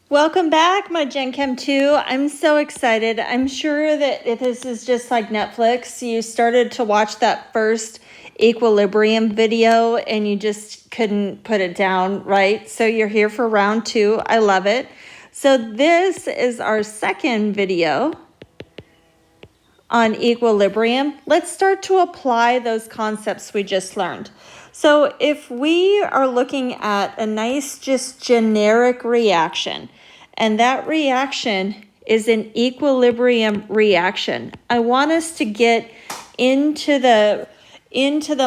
Welcome back, my Gen Chem 2. I'm so excited. I'm sure that if this is just like Netflix, you started to watch that first equilibrium video and you just couldn't put it down, right? So you're here for round 2. I love it. So this is our second video on equilibrium. Let's start to apply those concepts we just learned. So if we are looking at a nice, just generic reaction, and that reaction is an equilibrium reaction, I want us to get into the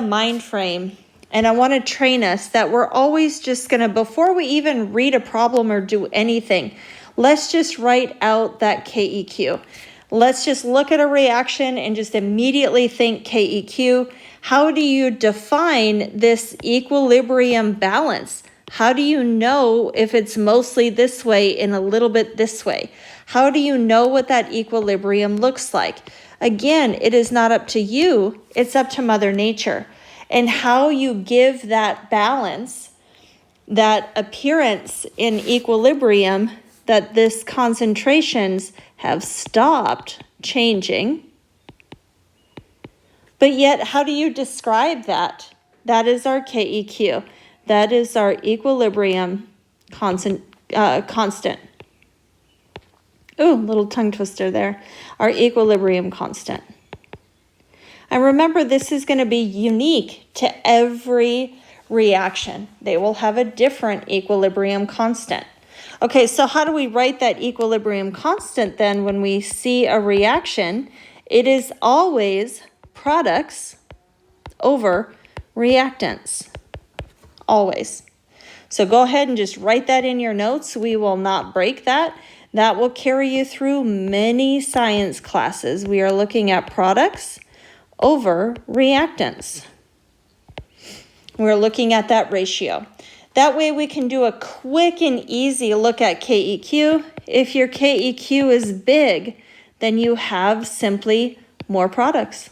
mind frame, and I want to train us that we're always just going to, before we even read a problem or do anything, let's just write out that KEQ. Let's just look at a reaction and just immediately think KEQ. How do you define this equilibrium balance? How do you know if it's mostly this way and a little bit this way? How do you know what that equilibrium looks like? Again, it is not up to you, it's up to Mother Nature. And how you give that balance, that appearance in equilibrium, that this concentrations have stopped changing. But yet, how do you describe that? That is our KEQ. That is our equilibrium constant. Ooh, little tongue twister there. Our equilibrium constant. And remember, this is going to be unique to every reaction. They will have a different equilibrium constant. Okay, so how do we write that equilibrium constant then when we see a reaction? It is always products over reactants. Always. So go ahead and just write that in your notes. We will not break that. That will carry you through many science classes. We are looking at products over reactants. We're looking at that ratio. That way we can do a quick and easy look at KEQ. If your KEQ is big, then you have simply more products.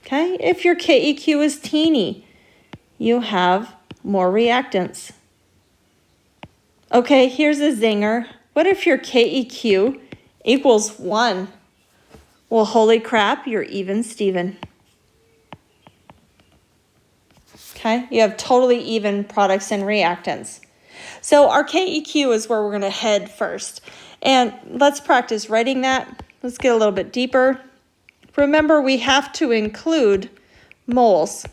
Okay? If your KEQ is teeny, you have more reactants. Okay, here's a zinger. What if your KEQ equals 1? Well, holy crap, you're even Steven. Okay, you have totally even products and reactants. So our KEQ is where we're going to head first. And let's practice writing that. Let's get a little bit deeper. Remember, we have to include moles.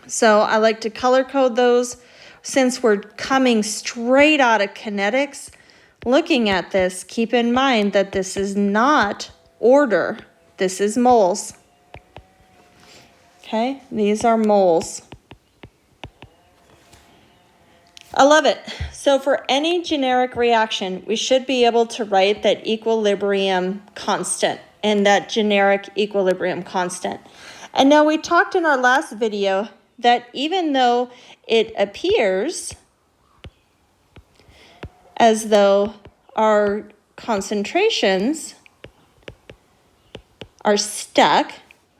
So I like to color code those. Since we're coming straight out of kinetics, looking at this, keep in mind that this is not order. This is moles. Okay, these are moles. I love it. So for any generic reaction, we should be able to write that equilibrium constant and that generic equilibrium constant. And now we talked in our last video that even though it appears as though our concentrations are stuck,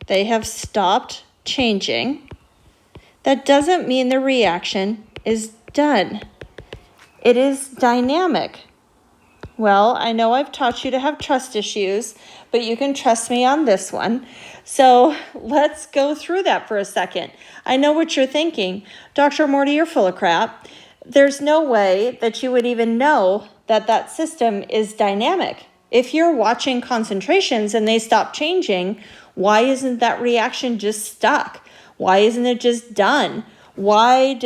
they have stopped changing, that doesn't mean the reaction is done. It is dynamic. Well, I know I've taught you to have trust issues, but you can trust me on this one. So let's go through that for a second. I know what you're thinking. Dr. Morty, you're full of crap. There's no way that you would even know that that system is dynamic. If you're watching concentrations and they stop changing, why isn't that reaction just stuck? Why isn't it just done? Why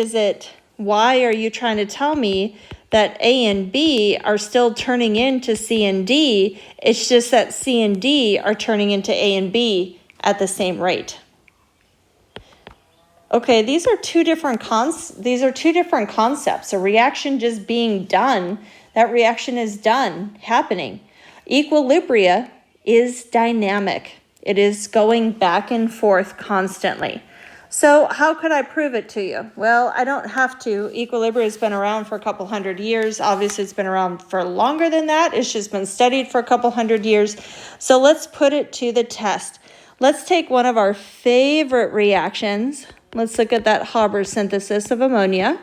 are you trying to tell me that A and B are still turning into C and D? It's just that C and D are turning into A and B at the same rate. Okay, these are two different concepts. A reaction just being done, that reaction is done, happening. Equilibria is dynamic. It is going back and forth constantly. So how could I prove it to you? Well, I don't have to. Equilibria has been around for a couple hundred years. Obviously, it's been around for longer than that. It's just been studied for a couple hundred years. So let's put it to the test. Let's take one of our favorite reactions. Let's look at that Haber synthesis of ammonia.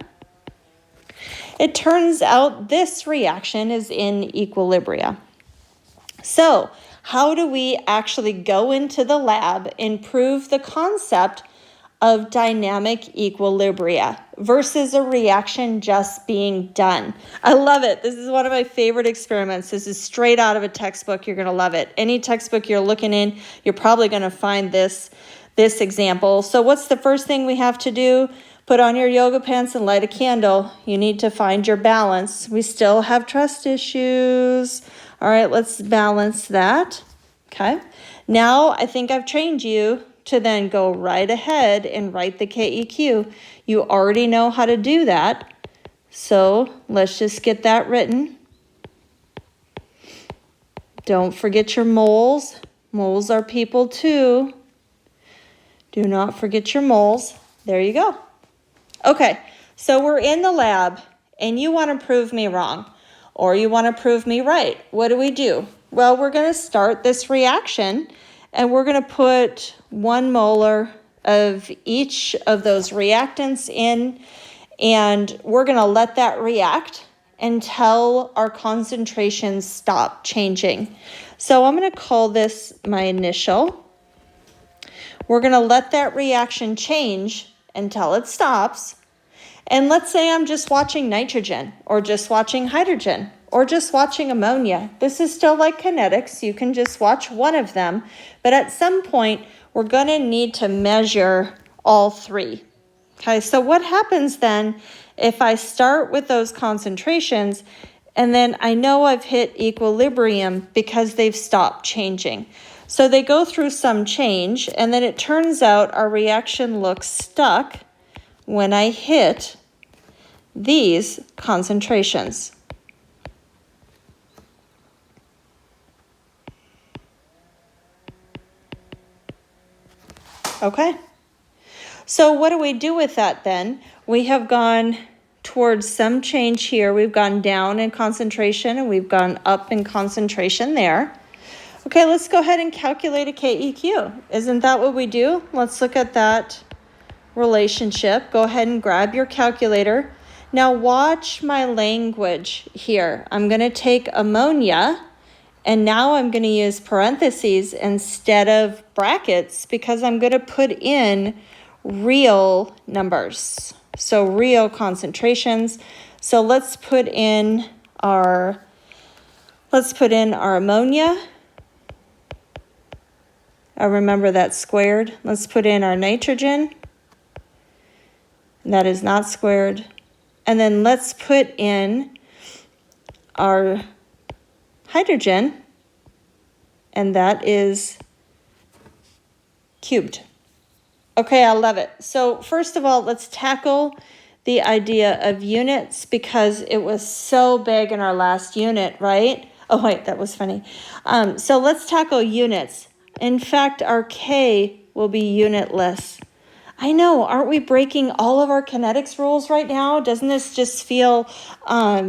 It turns out this reaction is in equilibria. So, how do we actually go into the lab and prove the concept of dynamic equilibria versus a reaction just being done? I love it. This is one of my favorite experiments. This is straight out of a textbook. You're going to love it. Any textbook you're looking in, you're probably going to find this example. So what's the first thing we have to do? Put on your yoga pants and light a candle. You need to find your balance. We still have trust issues. All right, let's balance that. Okay. Now I think I've trained you to then go right ahead and write the KEQ. You already know how to do that. So let's just get that written. Don't forget your moles. Moles are people too. Do not forget your moles. There you go. Okay, so we're in the lab and you want to prove me wrong or you want to prove me right. What do? Well, we're going to start this reaction and we're going to put 1 molar of each of those reactants in, and we're going to let that react until our concentrations stop changing. So I'm going to call this my initial. We're going to let that reaction change until it stops. And let's say I'm just watching nitrogen or just watching hydrogen or just watching ammonia. This is still like kinetics. You can just watch one of them. But at some point, we're going to need to measure all three. Okay, so what happens then if I start with those concentrations and then I know I've hit equilibrium because they've stopped changing? So they go through some change and then it turns out our reaction looks stuck when I hit these concentrations. Okay, so what do we do with that then? We have gone towards some change here. We've gone down in concentration and we've gone up in concentration there. Okay, let's go ahead and calculate a KEQ. Isn't that what we do? Let's look at that relationship. Go ahead and grab your calculator. Now watch my language here. I'm going to take ammonia, and now I'm going to use parentheses instead of brackets because I'm going to put in real numbers. So real concentrations. So let's put in our ammonia. Remember that's squared. Let's put in our nitrogen. That is not squared. And then let's put in our hydrogen, and that is cubed. Okay, I love it. So first of all, let's tackle the idea of units because it was so big in our last unit, right? Oh, wait, that was funny. So let's tackle units. In fact, our K will be unitless. I know, aren't we breaking all of our kinetics rules right now? Doesn't this just feel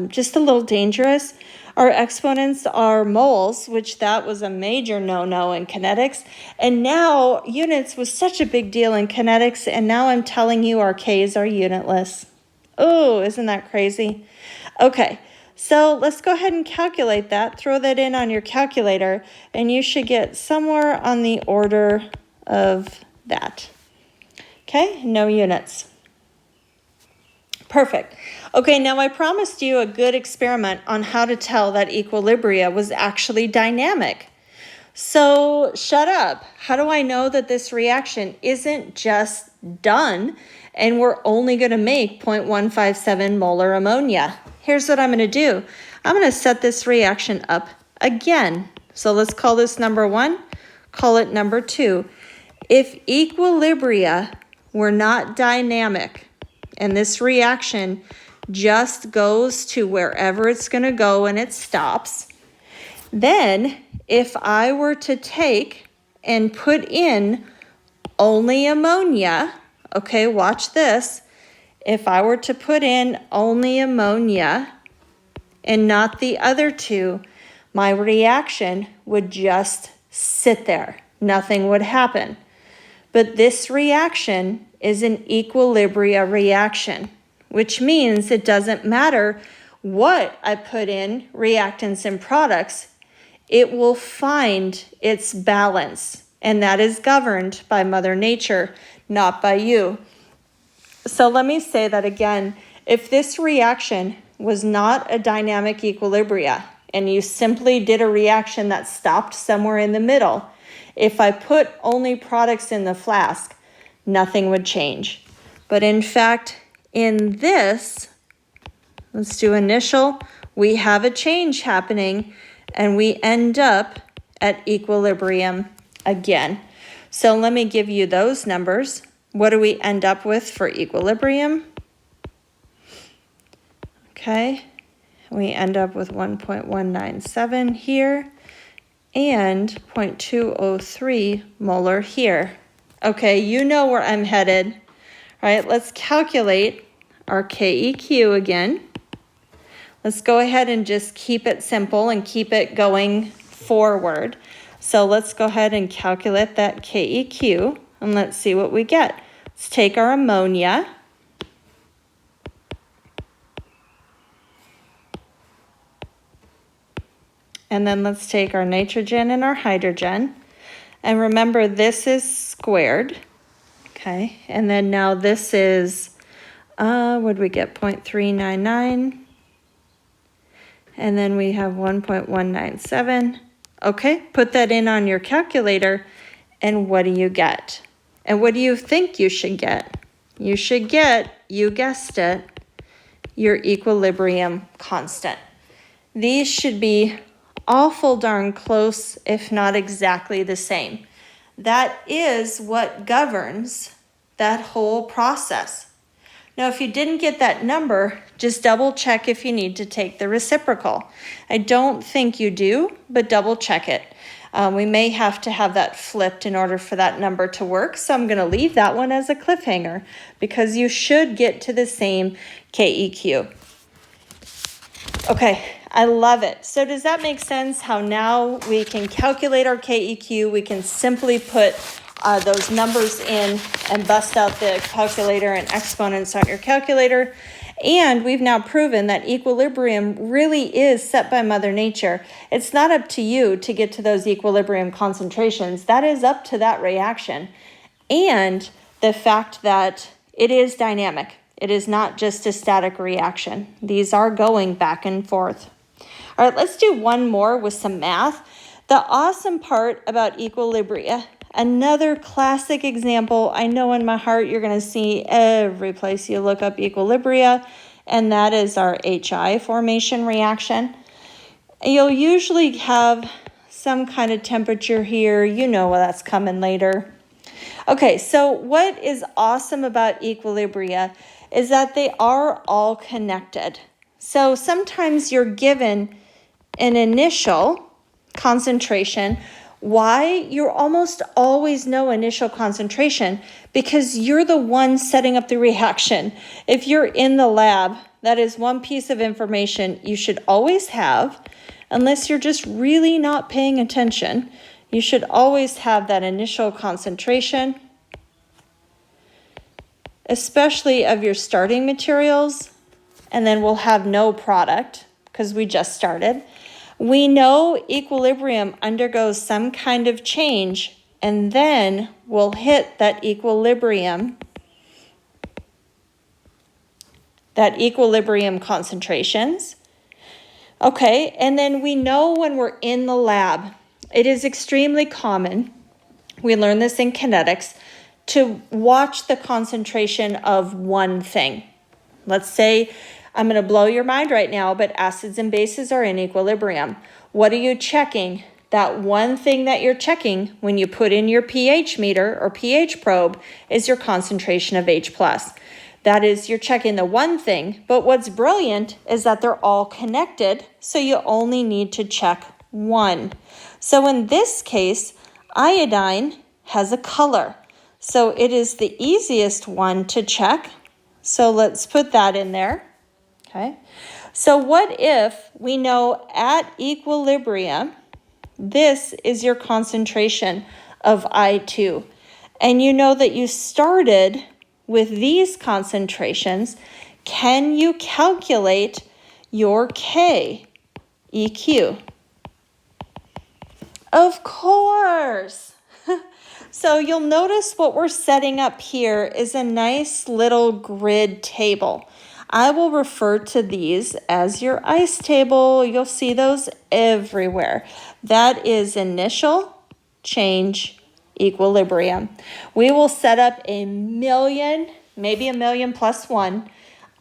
just a little dangerous? Our exponents are moles, which that was a major no-no in kinetics. And now units was such a big deal in kinetics, and now I'm telling you our K's are unitless. Oh, isn't that crazy? Okay, so let's go ahead and calculate that. Throw that in on your calculator, and you should get somewhere on the order of that. Okay, no units. Perfect. Okay, now I promised you a good experiment on how to tell that equilibria was actually dynamic. So shut up. How do I know that this reaction isn't just done and we're only going to make 0.157 molar ammonia? Here's what I'm going to do. I'm going to set this reaction up again. So let's call this number 1, call it number 2. If equilibria were not dynamic and this reaction just goes to wherever it's going to go and it stops, then if I were to take and put in only ammonia, okay, watch this. If I were to put in only ammonia and not the other two, my reaction would just sit there. Nothing would happen. But this reaction is an equilibria reaction. which means it doesn't matter what I put in reactants and products, it will find its balance. And that is governed by Mother Nature, not by you. So let me say that again. If this reaction was not a dynamic equilibria, and you simply did a reaction that stopped somewhere in the middle, if I put only products in the flask, nothing would change. But in fact, in this, let's do initial, we have a change happening, and we end up at equilibrium again. So let me give you those numbers. What do we end up with for equilibrium? Okay, we end up with 1.197 here and 0.203 molar here. Okay, you know where I'm headed. All right, let's calculate our KEQ again. Let's go ahead and just keep it simple and keep it going forward. So let's go ahead and calculate that KEQ, and let's see what we get. Let's take our ammonia. And then let's take our nitrogen and our hydrogen. And remember, this is squared. Okay, and then now this is, what did we get, 0.399? And then we have 1.197. Okay, put that in on your calculator, and what do you get? And what do you think you should get? You should get, you guessed it, your equilibrium constant. These should be awful darn close, if not exactly the same. That is what governs that whole process. Now, if you didn't get that number, just double check if you need to take the reciprocal. I don't think you do, but double check it. We may have to have that flipped in order for that number to work, so I'm going to leave that one as a cliffhanger because you should get to the same KEQ. Okay, I love it. So does that make sense how now we can calculate our KEQ? We can simply put those numbers in and bust out the calculator and exponents on your calculator. And we've now proven that equilibrium really is set by Mother Nature. It's not up to you to get to those equilibrium concentrations. That is up to that reaction. And the fact that it is dynamic. It is not just a static reaction. These are going back and forth. All right, let's do one more with some math. The awesome part about equilibria, another classic example, I know in my heart you're going to see every place you look up equilibria, and that is our HI formation reaction. You'll usually have some kind of temperature here. You know that's coming later. Okay, so what is awesome about equilibria is that they are all connected. So sometimes you're given an initial concentration. Why? You almost always know initial concentration because you're the one setting up the reaction. If you're in the lab, that is one piece of information you should always have, unless you're just really not paying attention. You should always have that initial concentration, especially of your starting materials, and then we'll have no product because we just started. We know equilibrium undergoes some kind of change, and then we'll hit that equilibrium concentrations. Okay, and then we know when we're in the lab, it is extremely common, we learn this in kinetics, to watch the concentration of one thing. Let's say, I'm going to blow your mind right now, but acids and bases are in equilibrium. What are you checking? That one thing that you're checking when you put in your pH meter or pH probe is your concentration of H+. That is, you're checking the one thing, but what's brilliant is that they're all connected, so you only need to check one. So in this case, iodine has a color, so it is the easiest one to check. So let's put that in there. Okay, so what if we know at equilibrium, this is your concentration of I2, and you know that you started with these concentrations. Can you calculate your KEQ? Of course. So you'll notice what we're setting up here is a nice little grid table. I will refer to these as your ICE table. You'll see those everywhere. That is initial, change, equilibrium. We will set up a million, maybe a million plus one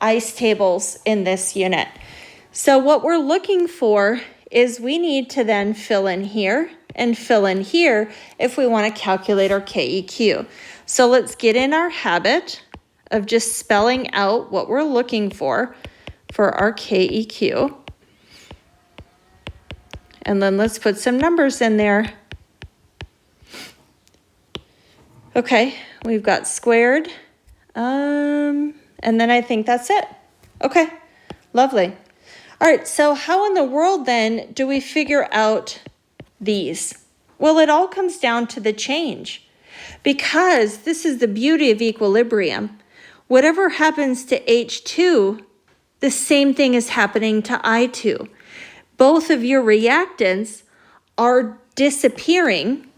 ICE tables in this unit. So what we're looking for is we need to then fill in here and fill in here if we want to calculate our KEQ. So let's get in our habit of just spelling out what we're looking for our KEQ. And then let's put some numbers in there. Okay, we've got squared, and then I think that's it. Okay, lovely. All right, so how in the world then do we figure out these? Well, it all comes down to the change, because this is the beauty of equilibrium. Whatever happens to H2, the same thing is happening to I2. Both of your reactants are disappearing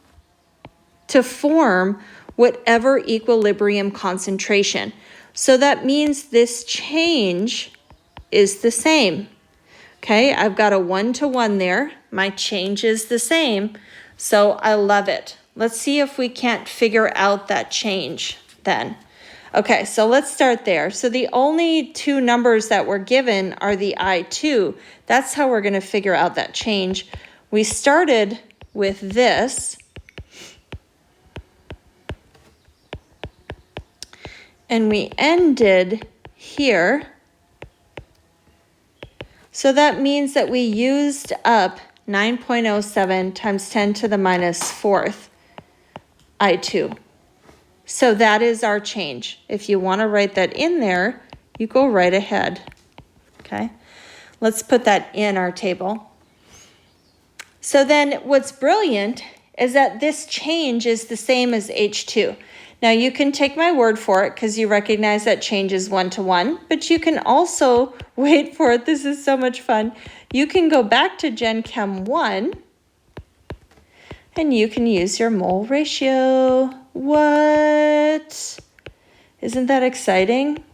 to form whatever equilibrium concentration. So that means this change is the same. Okay, I've got a 1-to-1 there. My change is the same, so I love it. Let's see if we can't figure out that change then. Okay, so let's start there. So the only two numbers that were given are the I2. That's how we're going to figure out that change. We started with this, and we ended here. So that means that we used up 9.07 times 10 to the minus 4th I2. So that is our change. If you want to write that in there, you go right ahead. Okay, let's put that in our table. So then what's brilliant is that this change is the same as H2. Now you can take my word for it because you recognize that change is 1-to-1, but you can also, wait for it, this is so much fun. You can go back to Gen Chem 1 and you can use your mole ratio. What? Isn't that exciting?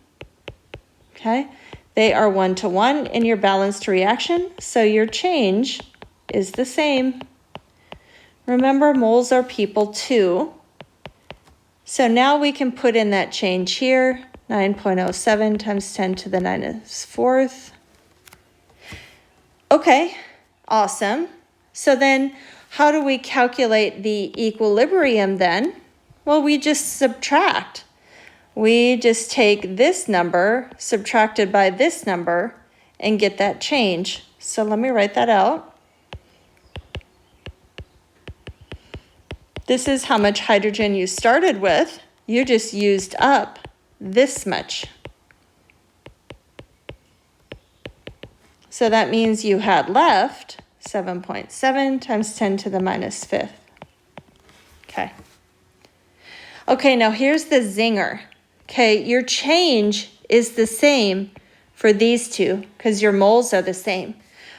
Okay, they are 1-to-1 in your balanced reaction, so your change is the same. Remember, moles are people too. So now we can put in that change here, 9.07 times 10 to the minus 4th. Okay, awesome. So then how do we calculate the equilibrium then? Well, we just subtract. We just take this number subtracted by this number and get that change. So let me write that out. This is how much hydrogen you started with. You just used up this much. So that means you had left 7.7 times 10 to the minus 5th. Okay. Okay, now here's the zinger. Okay, your change is the same for these two because your moles are the same.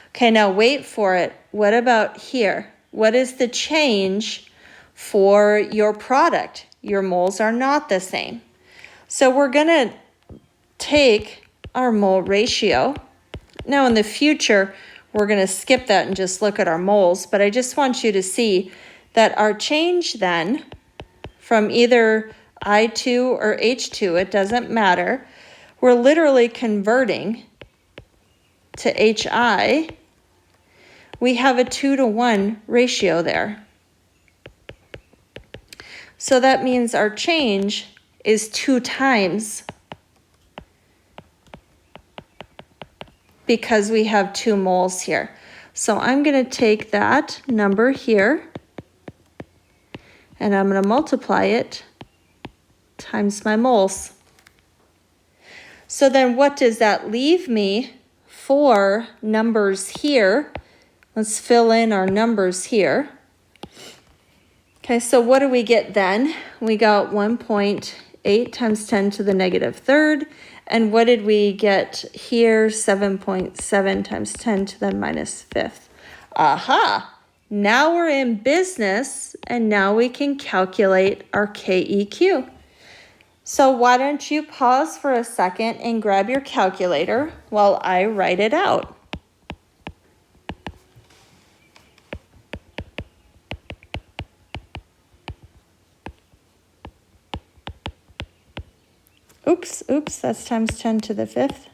Okay, now wait for it. What about here? What is the change for your product? Your moles are not the same. So we're going to take our mole ratio. Now in the future, we're going to skip that and just look at our moles, but I just want you to see that our change then from either I2 or H2, it doesn't matter, we're literally converting to HI. We have a 2-to-1 ratio there. So that means our change is 2 times because we have 2 moles here. So I'm going to take that number here and I'm going to multiply it times my moles. So then what does that leave me for numbers here? Let's fill in our numbers here. Okay, so what do we get then? We got 1.8 8 times 10 to the negative third. And what did we get here? 7.7 times 10 to the minus fifth. Aha! Now we're in business, and now we can calculate our KEQ. So why don't you pause for a second and grab your calculator while I write it out. Oops, that's times 10 to the fifth.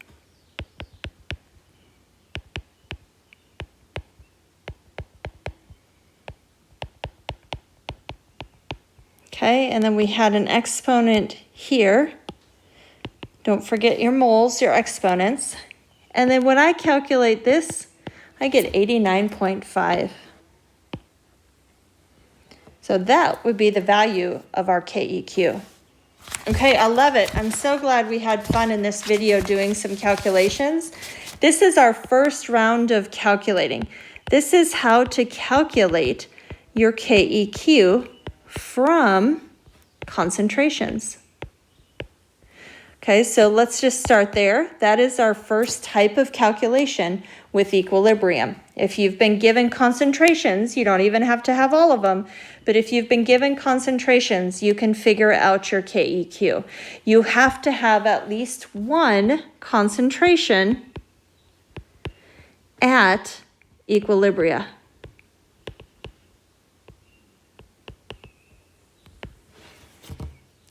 Okay, and then we had an exponent here. Don't forget your moles, your exponents. And then when I calculate this, I get 89.5. So that would be the value of our KEQ. Okay, I love it. I'm so glad we had fun in this video doing some calculations. This is our first round of calculating. This is how to calculate your KEQ from concentrations. Okay, so let's just start there. That is our first type of calculation with equilibrium. If you've been given concentrations, you don't even have to have all of them, but if you've been given concentrations, you can figure out your KEQ. You have to have at least one concentration at equilibria.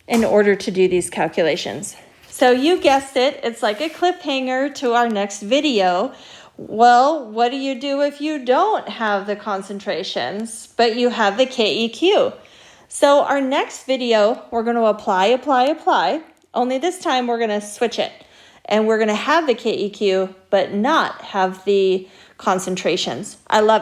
In order to do these calculations. So you guessed it, it's like a cliffhanger to our next video. Well, what do you do if you don't have the concentrations, but you have the KEQ? So our next video, we're going to apply, only this time we're going to switch it. And we're going to have the KEQ, but not have the concentrations. I love it.